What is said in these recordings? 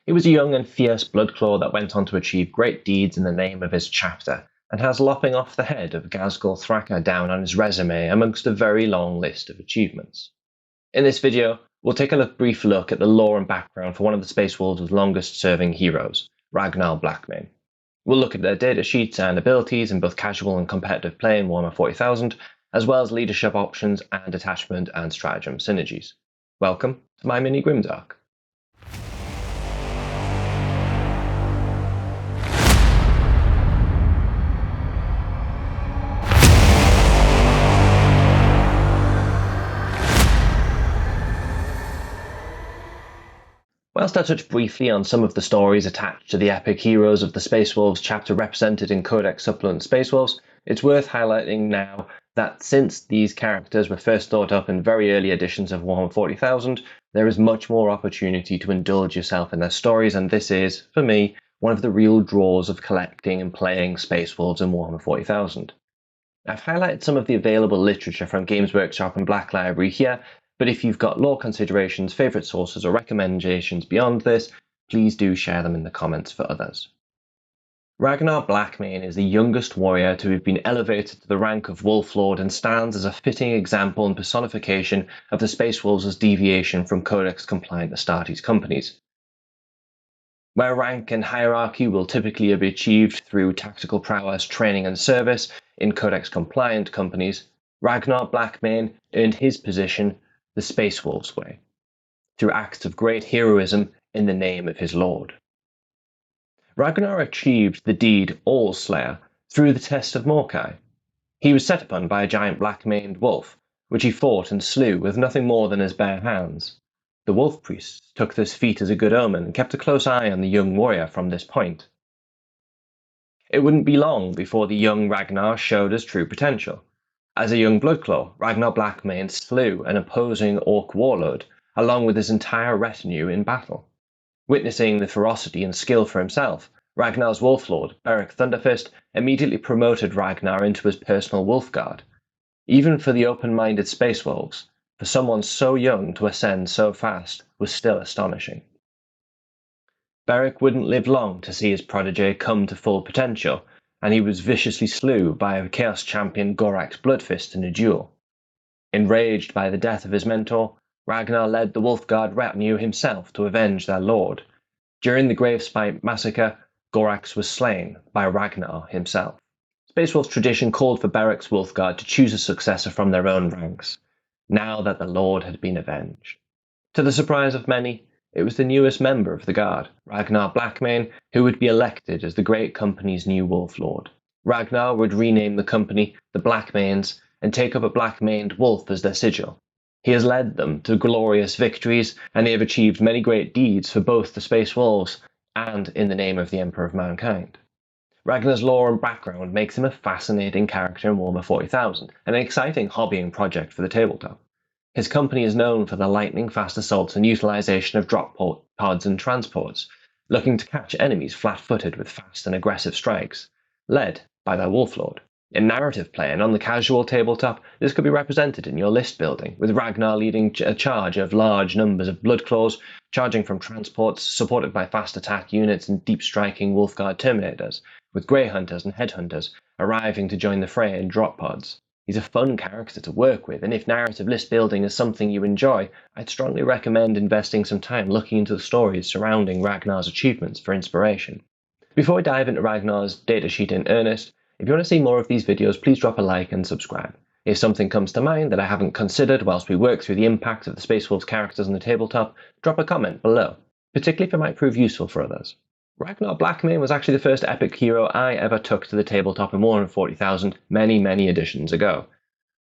He was a young and fierce bloodclaw that went on to achieve great deeds in the name of his chapter, and has lopping off the head of Ghazghkull Thrakka down on his resume amongst a very long list of achievements. In this video, we'll take a brief look at the lore and background for one of the Space Wolves' longest-serving heroes, Ragnar Blackmane. We'll look at their data sheets and abilities in both casual and competitive play in Warhammer 40,000, as well as leadership options and detachment and stratagem synergies. Welcome to my mini Grimdark. Whilst I touch briefly on some of the stories attached to the epic heroes of the Space Wolves chapter represented in Codex Supplement Space Wolves, it's worth highlighting now that since these characters were first thought up in very early editions of Warhammer 40,000, there is much more opportunity to indulge yourself in their stories, and this is, for me, one of the real draws of collecting and playing Space Wolves in Warhammer 40,000. I've highlighted some of the available literature from Games Workshop and Black Library here, but if you've got lore considerations, favourite sources or recommendations beyond this, please do share them in the comments for others. Ragnar Blackmane is the youngest warrior to have been elevated to the rank of Wolf Lord and stands as a fitting example and personification of the Space Wolves' deviation from Codex-compliant Astartes companies. Where rank and hierarchy will typically be achieved through tactical prowess, training and service in Codex-compliant companies, Ragnar Blackmane earned his position the Space Wolves way, through acts of great heroism in the name of his lord. Ragnar achieved the deed All-Slayer through the test of Morkai. He was set upon by a giant black-maned wolf, which he fought and slew with nothing more than his bare hands. The wolf priests took this feat as a good omen and kept a close eye on the young warrior from this point. It wouldn't be long before the young Ragnar showed his true potential. As a young bloodclaw, Ragnar Blackmane slew an opposing orc warlord, along with his entire retinue in battle. Witnessing the ferocity and skill for himself, Ragnar's wolf lord, Beric Thunderfist, immediately promoted Ragnar into his personal wolf guard. Even for the open-minded Space Wolves, for someone so young to ascend so fast was still astonishing. Beric wouldn't live long to see his protege come to full potential, and he was viciously slew by a Chaos Champion Gorax Bloodfist in a duel. Enraged by the death of his mentor, Ragnar led the Wolfguard retinue himself to avenge their lord. During the Gravespite massacre, Gorax was slain by Ragnar himself. Space Wolves tradition called for Beric's Wolfguard to choose a successor from their own ranks, now that the lord had been avenged. To the surprise of many, it was the newest member of the Guard, Ragnar Blackmane, who would be elected as the Great Company's new Wolf Lord. Ragnar would rename the company the Blackmanes and take up a black-maned wolf as their sigil. He has led them to glorious victories, and they have achieved many great deeds for both the Space Wolves and in the name of the Emperor of Mankind. Ragnar's lore and background makes him a fascinating character in Warhammer 40,000, and an exciting hobbying project for the tabletop. His company is known for the lightning-fast assaults and utilization of drop pods and transports, looking to catch enemies flat-footed with fast and aggressive strikes, led by their Wolf Lord. In narrative play and on the casual tabletop, this could be represented in your list building, with Ragnar leading a charge of large numbers of Bloodclaws, charging from transports, supported by fast attack units and deep-striking Wolfguard Terminators, with Grey Hunters and Headhunters arriving to join the fray in drop pods. He's a fun character to work with, and if narrative list building is something you enjoy, I'd strongly recommend investing some time looking into the stories surrounding Ragnar's achievements for inspiration. Before we dive into Ragnar's datasheet in earnest, if you want to see more of these videos, please drop a like and subscribe. If something comes to mind that I haven't considered whilst we work through the impact of the Space Wolves characters on the tabletop, drop a comment below, particularly if it might prove useful for others. Ragnar Blackmane was actually the first epic hero I ever took to the tabletop in Warhammer 40,000 many editions ago.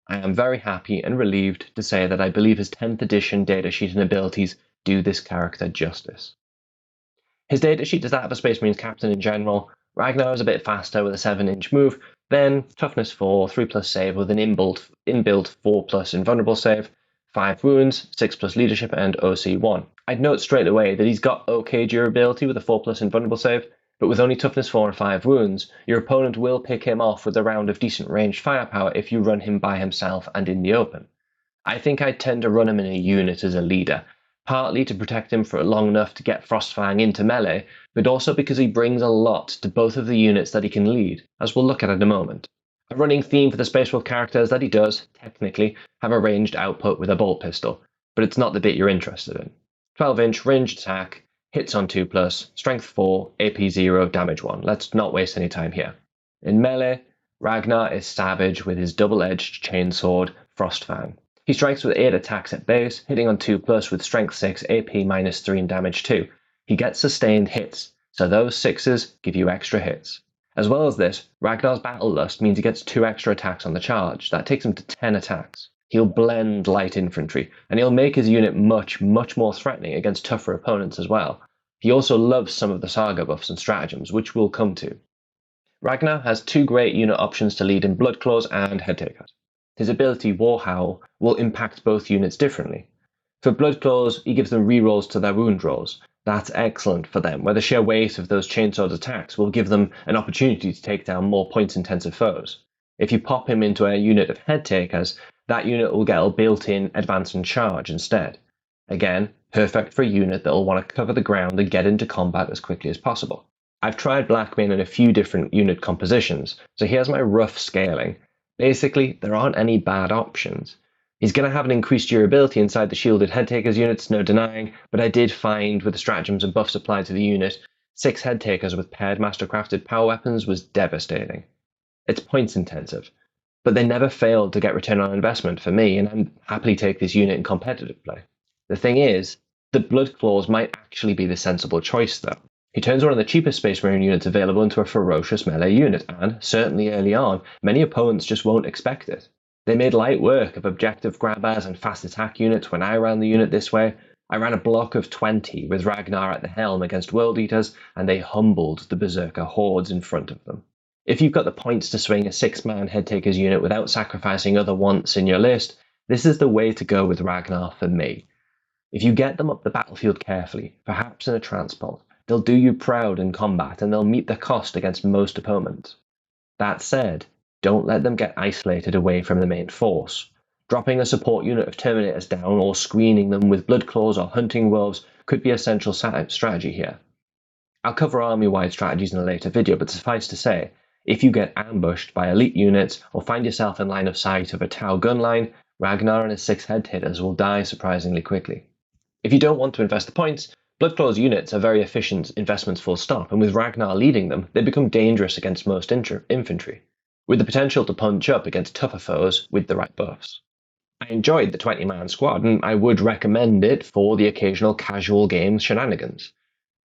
I am very happy and relieved to say that I believe his 10th edition datasheet and abilities do this character justice. His datasheet is that of a Space Marines captain in general. Ragnar is a bit faster with a 7-inch move, then toughness 4, 3+ save with an inbuilt 4+ invulnerable save, 5 wounds, 6+ leadership, and OC 1. I'd note straight away that he's got okay durability with a 4+ invulnerable save, but with only toughness 4 and 5 wounds, your opponent will pick him off with a round of decent ranged firepower if you run him by himself and in the open. I think I'd tend to run him in a unit as a leader, partly to protect him for long enough to get Frostfang into melee, but also because he brings a lot to both of the units that he can lead, as we'll look at in a moment. A running theme for the Space Wolf character is that he does, technically, have a ranged output with a bolt pistol, but it's not the bit you're interested in. 12-inch ranged attack, hits on 2+, strength 4, AP 0, damage 1. Let's not waste any time here. In melee, Ragnar is savage with his double-edged chainsword, Frostfang. He strikes with 8 attacks at base, hitting on 2+ with strength 6, AP -3 and damage 2. He gets sustained hits, so those 6s give you extra hits. As well as this, Ragnar's Battle Lust means he gets 2 extra attacks on the charge. That takes him to 10 attacks. He'll blend light infantry, and he'll make his unit much more threatening against tougher opponents as well. He also loves some of the saga buffs and stratagems, which we'll come to. Ragnar has 2 great unit options to lead in Blood Claws and Headtakers. His ability Warhowl will impact both units differently. For Blood Claws, he gives them rerolls to their wound rolls. That's excellent for them, where the sheer weight of those chainsword attacks will give them an opportunity to take down more points-intensive foes. If you pop him into a unit of Headtakers, that unit will get a built-in advance and charge instead. Again, perfect for a unit that will want to cover the ground and get into combat as quickly as possible. I've tried Blackmane in a few different unit compositions, so here's my rough scaling. Basically, there aren't any bad options. He's going to have an increased durability inside the shielded Headtakers units, no denying, but I did find with the stratagems and buffs applied to the unit, 6 Headtakers with paired mastercrafted power weapons was devastating. It's points intensive, but they never failed to get return on investment for me, and I'd happily take this unit in competitive play. The thing is, the Blood Claws might actually be the sensible choice though. He turns one of the cheapest Space Marine units available into a ferocious melee unit, and, certainly early on, many opponents just won't expect it. They made light work of objective grabbers and fast attack units when I ran the unit this way. I ran a block of 20 with Ragnar at the helm against World Eaters, and they humbled the Berserker hordes in front of them. If you've got the points to swing a 6-man Headtakers unit without sacrificing other wants in your list, this is the way to go with Ragnar for me. If you get them up the battlefield carefully, perhaps in a transport, they'll do you proud in combat and they'll meet the cost against most opponents. That said, don't let them get isolated away from the main force. Dropping a support unit of Terminators down or screening them with Blood Claws or Hunting Wolves could be a central strategy here. I'll cover army-wide strategies in a later video, but suffice to say, if you get ambushed by elite units or find yourself in line of sight of a Tau gun line, Ragnar and his 6 Headtakers will die surprisingly quickly. If you don't want to invest the points, Blood Claws units are very efficient investments full stop, and with Ragnar leading them, they become dangerous against most infantry, with the potential to punch up against tougher foes with the right buffs. I enjoyed the 20-man squad, and I would recommend it for the occasional casual game shenanigans.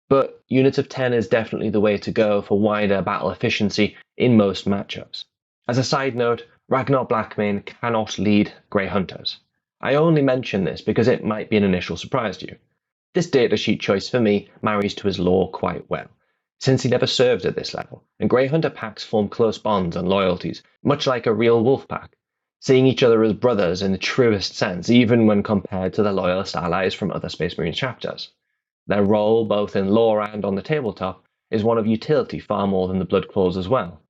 But units of 10 is definitely the way to go for wider battle efficiency in most matchups. As a side note, Ragnar Blackmane cannot lead Grey Hunters. I only mention this because it might be an initial surprise to you. This datasheet choice for me marries to his lore quite well, since he never served at this level, and Grey Hunter packs form close bonds and loyalties, much like a real wolf pack, seeing each other as brothers in the truest sense, even when compared to their loyalist allies from other Space Marine chapters. Their role, both in lore and on the tabletop, is one of utility far more than the Blood Claws as well.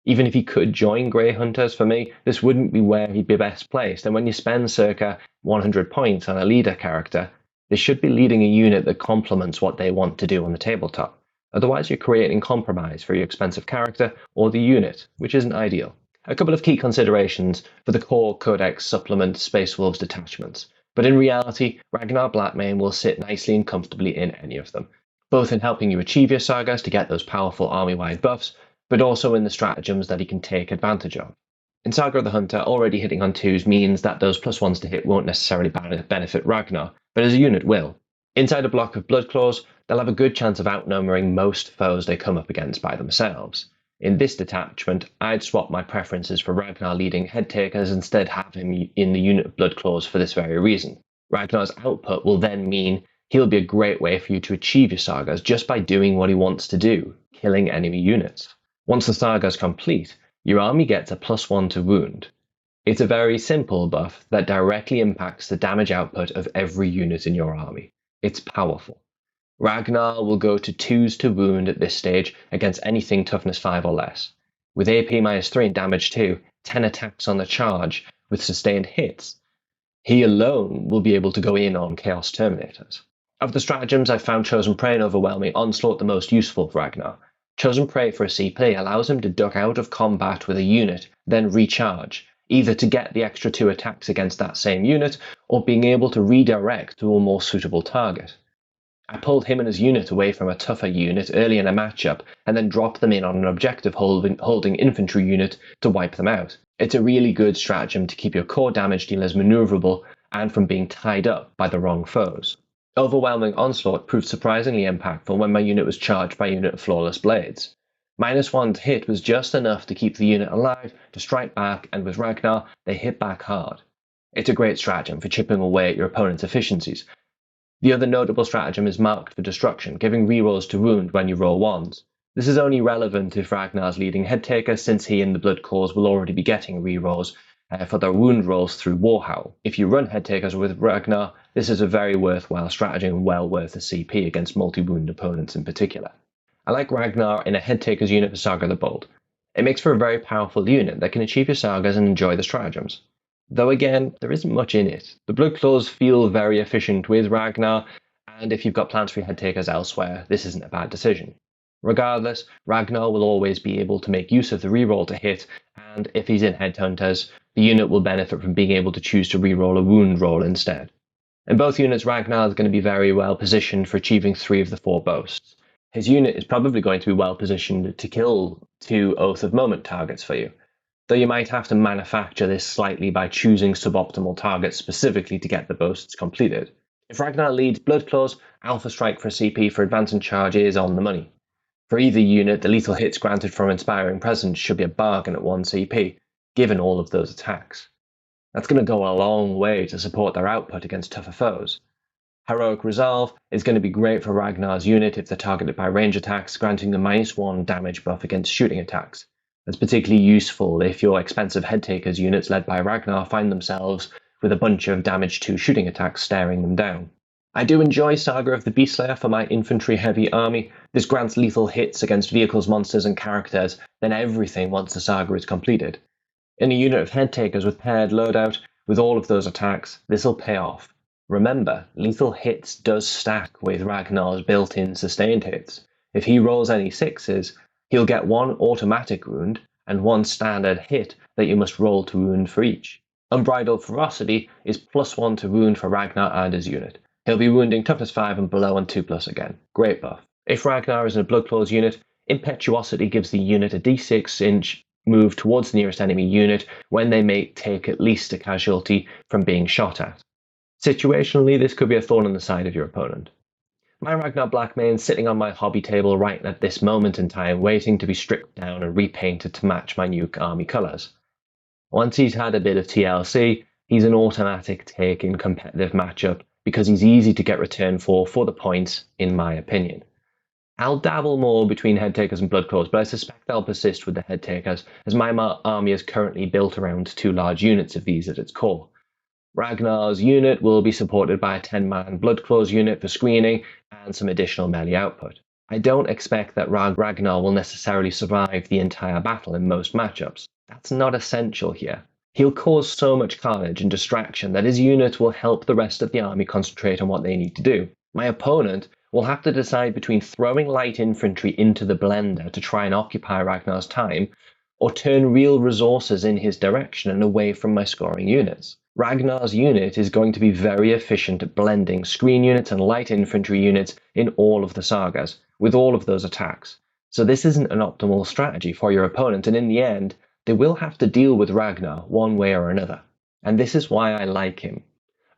Even if he could join Grey Hunters, for me, this wouldn't be where he'd be best placed, and when you spend circa 100 points on a leader character, they should be leading a unit that complements what they want to do on the tabletop. Otherwise, you're creating compromise for your expensive character or the unit, which isn't ideal. A couple of key considerations for the core Codex supplement Space Wolves detachments, but in reality, Ragnar Blackmane will sit nicely and comfortably in any of them, both in helping you achieve your sagas to get those powerful army-wide buffs, but also in the stratagems that he can take advantage of. In Saga of the Hunter, already hitting on 2s means that those +1s to hit won't necessarily benefit Ragnar, but as a unit will. Inside a block of Blood Claws, they'll have a good chance of outnumbering most foes they come up against by themselves. In this detachment, I'd swap my preferences for Ragnar leading Headtakers, instead have him in the unit of Blood Claws for this very reason. Ragnar's output will then mean he'll be a great way for you to achieve your sagas just by doing what he wants to do, killing enemy units. Once the saga's complete, your army gets a +1 to wound. It's a very simple buff that directly impacts the damage output of every unit in your army. It's powerful. Ragnar will go to 2s to wound at this stage against anything toughness 5 or less. With AP -3 and damage 2, 10 attacks on the charge with sustained hits, He alone will be able to go in on Chaos Terminators. Of the stratagems, I found Chosen Prey and Overwhelming Onslaught the most useful for Ragnar. Chosen Prey for a CP allows him to duck out of combat with a unit, then recharge, either to get the extra 2 attacks against that same unit, or being able to redirect to a more suitable target. I pulled him and his unit away from a tougher unit early in a matchup, and then dropped them in on an objective holding infantry unit to wipe them out. It's a really good stratagem to keep your core damage dealers maneuverable and from being tied up by the wrong foes. Overwhelming Onslaught proved surprisingly impactful when my unit was charged by a unit of Flawless Blades. -1 to hit was just enough to keep the unit alive, to strike back, and with Ragnar, they hit back hard. It's a great stratagem for chipping away at your opponent's efficiencies. The other notable stratagem is Marked for Destruction, giving rerolls to wound when you roll 1s. This is only relevant if Ragnar's leading Headtaker, since he and the Bloodclaws will already be getting rerolls for their wound rolls through Warhowl. If you run Headtakers with Ragnar, this is a very worthwhile stratagem and well worth a CP against multi-wound opponents in particular. I like Ragnar in a Headtakers unit for Saga the Bold. It makes for a very powerful unit that can achieve your sagas and enjoy the stratagems. Though again, there isn't much in it. The Bloodclaws feel very efficient with Ragnar, and if you've got plans for your Headtakers elsewhere, this isn't a bad decision. Regardless, Ragnar will always be able to make use of the reroll to hit, and if he's in Headhunters, the unit will benefit from being able to choose to reroll a wound roll instead. In both units, Ragnar is going to be very well positioned for achieving 3 of the 4 boasts. His unit is probably going to be well positioned to kill 2 Oath of Moment targets for you, though you might have to manufacture this slightly by choosing suboptimal targets specifically to get the boasts completed. If Ragnar leads Bloodclaws, Alpha Strike for CP for advance and charge is on the money. For either unit, the lethal hits granted from Inspiring Presence should be a bargain at 1 CP, given all of those attacks. That's going to go a long way to support their output against tougher foes. Heroic Resolve is going to be great for Ragnar's unit if they're targeted by range attacks, granting the -1 damage buff against shooting attacks. That's particularly useful if your expensive Headtakers units led by Ragnar find themselves with a bunch of damage 2 shooting attacks staring them down. I do enjoy Saga of the Beastslayer for my infantry-heavy army. This grants lethal hits against vehicles, monsters, and characters, then everything once the saga is completed. In a unit of Headtakers with paired loadout, with all of those attacks, this'll pay off. Remember, lethal hits does stack with Ragnar's built-in sustained hits. If he rolls any 6s, he'll get 1 automatic wound and 1 standard hit that you must roll to wound for each. Unbridled Ferocity is +1 to wound for Ragnar and his unit. He'll be wounding toughness 5 and below on 2+ again. Great buff. If Ragnar is in a Bloodclaws unit, Impetuosity gives the unit a d6-inch move towards the nearest enemy unit when they may take at least a casualty from being shot at. Situationally, this could be a thorn in the side of your opponent. My Ragnar Blackmane sitting on my hobby table right at this moment in time, waiting to be stripped down and repainted to match my new army colours. Once he's had a bit of TLC, he's an automatic take in competitive matchup because he's easy to get return for the points, in my opinion. I'll dabble more between Headtakers and Bloodclaws, but I suspect I'll persist with the Headtakers, as my army is currently built around 2 large units of these at its core. Ragnar's unit will be supported by a 10-man Bloodclaws unit for screening and some additional melee output. I don't expect that Ragnar will necessarily survive the entire battle in most matchups. That's not essential here. He'll cause so much carnage and distraction that his unit will help the rest of the army concentrate on what they need to do. My opponent will have to decide between throwing light infantry into the blender to try and occupy Ragnar's time, or turn real resources in his direction and away from my scoring units. Ragnar's unit is going to be very efficient at blending screen units and light infantry units in all of the sagas, with all of those attacks. So this isn't an optimal strategy for your opponent, and in the end, they will have to deal with Ragnar one way or another. And this is why I like him.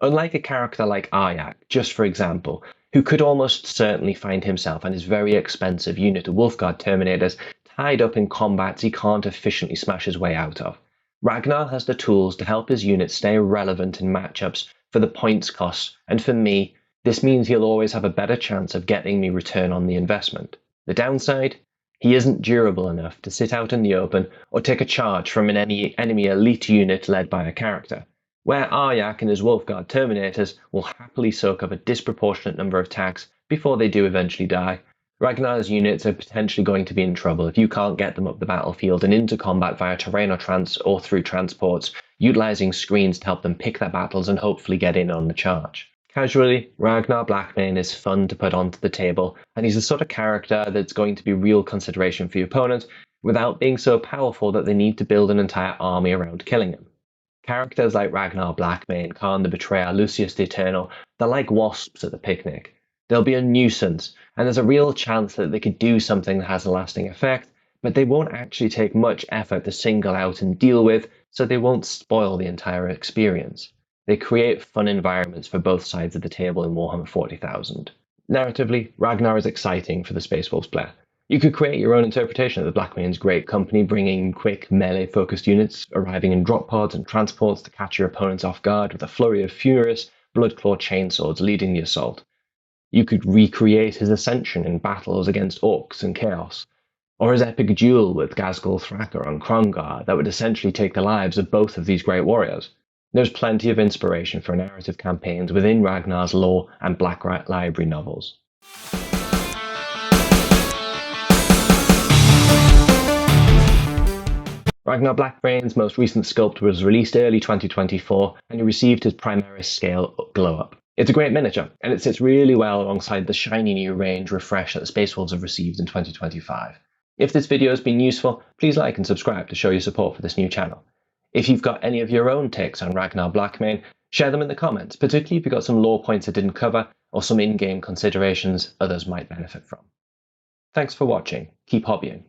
Unlike a character like Aryak, just for example, who could almost certainly find himself and his very expensive unit of Wolfguard Terminators tied up in combats he can't efficiently smash his way out of, Ragnar has the tools to help his unit stay relevant in matchups for the points costs, and for me, this means he'll always have a better chance of getting me return on the investment. The downside? He isn't durable enough to sit out in the open or take a charge from an enemy elite unit led by a character, where Aryak and his Wolfguard Terminators will happily soak up a disproportionate number of attacks before they do eventually die. Ragnar's units are potentially going to be in trouble if you can't get them up the battlefield and into combat via terrain or through transports utilising screens to help them pick their battles and hopefully get in on the charge. Casually, Ragnar Blackmane is fun to put onto the table, and he's the sort of character that's going to be real consideration for your opponent without being so powerful that they need to build an entire army around killing him. Characters like Ragnar Blackmane, Kharn the Betrayer, Lucius the Eternal, they're like wasps at the picnic. They'll be a nuisance, and there's a real chance that they could do something that has a lasting effect, but they won't actually take much effort to single out and deal with, so they won't spoil the entire experience. They create fun environments for both sides of the table in Warhammer 40,000. Narratively, Ragnar is exciting for the Space Wolves player. You could create your own interpretation of the Blackmane's great company, bringing quick, melee-focused units, arriving in drop pods and transports to catch your opponents off guard with a flurry of furious, blood-clawed chainswords leading the assault. You could recreate his ascension in battles against orcs and chaos, or his epic duel with Ghazghkull Thrakka on Krongar that would essentially take the lives of both of these great warriors. There's plenty of inspiration for narrative campaigns within Ragnar's lore and Blacklight Library novels. Ragnar Blackmane's most recent sculpt was released early 2024, and he received his Primaris scale glow-up. It's a great miniature, and it sits really well alongside the shiny new range refresh that the Space Wolves have received in 2025. If this video has been useful, please like and subscribe to show your support for this new channel. If you've got any of your own takes on Ragnar Blackmane, share them in the comments, particularly if you've got some lore points I didn't cover, or some in-game considerations others might benefit from. Thanks for watching, keep hobbying.